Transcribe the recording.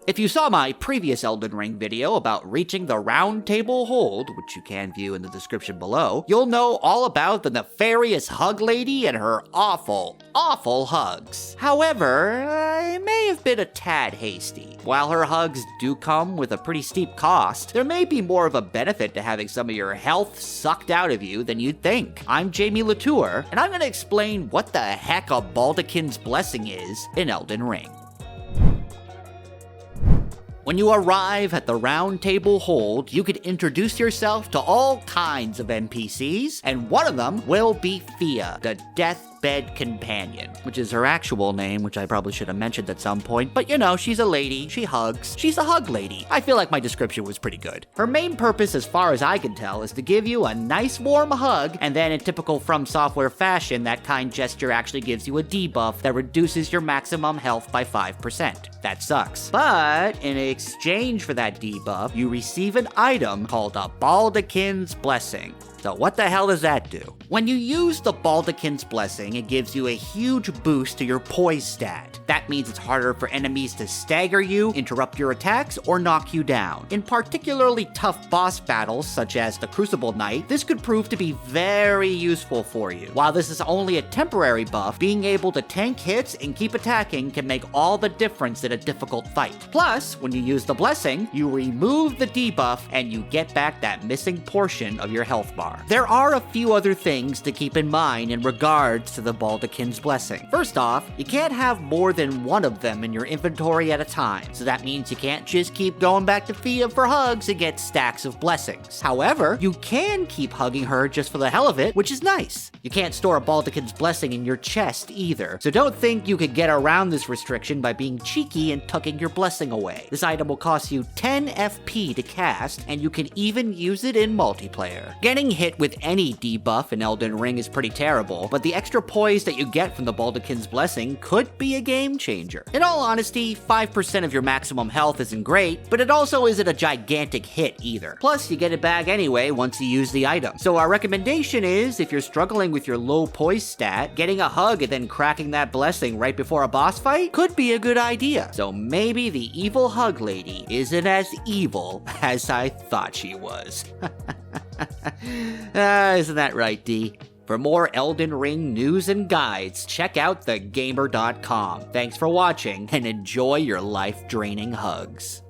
If you saw my previous Elden Ring video about reaching the Roundtable Hold, which you can view in the description below, you'll know all about the nefarious hug lady and her awful, awful hugs. However, I may have been a tad hasty. While her hugs do come with a pretty steep cost, there may be more of a benefit to having some of your health sucked out of you than you'd think. I'm Jamie Latour, and I'm going to explain what the heck a Baldachin's blessing is in Elden Ring. When you arrive at the Roundtable Hold, you can introduce yourself to all kinds of NPCs, and one of them will be Fia, the deathbed companion, which is her actual name, which I probably should have mentioned at some point, but you know, she's a lady, she hugs, she's a hug lady. I feel like my description was pretty good. Her main purpose, as far as I can tell, is to give you a nice warm hug, and then in typical From Software fashion, that kind gesture actually gives you a debuff that reduces your maximum health by 5%. That sucks. But in exchange for that debuff, you receive an item called a Baldachin's Blessing. So what the hell does that do? When you use the Baldachin's Blessing, it gives you a huge boost to your poise stat. That means it's harder for enemies to stagger you, interrupt your attacks, or knock you down. In particularly tough boss battles, such as the Crucible Knight, this could prove to be very useful for you. While this is only a temporary buff, being able to tank hits and keep attacking can make all the difference in a difficult fight. Plus, when you use the Blessing, you remove the debuff and you get back that missing portion of your health bar. There are a few other things to keep in mind in regards to the Baldachin's Blessing. First off, you can't have more than one of them in your inventory at a time, so that means you can't just keep going back to Fia for hugs and get stacks of blessings. However, you can keep hugging her just for the hell of it, which is nice. You can't store a Baldachin's Blessing in your chest either, so don't think you could get around this restriction by being cheeky and tucking your blessing away. This item will cost you 10 FP to cast, and you can even use it in multiplayer. Getting hit with any debuff in Elden Ring is pretty terrible, but the extra poise that you get from the Baldachin's Blessing could be a game changer. In all honesty, 5% of your maximum health isn't great, but it also isn't a gigantic hit either. Plus, you get it back anyway once you use the item. So our recommendation is, if you're struggling with your low poise stat, getting a hug and then cracking that blessing right before a boss fight could be a good idea. So maybe the evil hug lady isn't as evil as I thought she was. Isn't that right, D? For more Elden Ring news and guides, check out thegamer.com. Thanks for watching, and enjoy your life-draining hugs.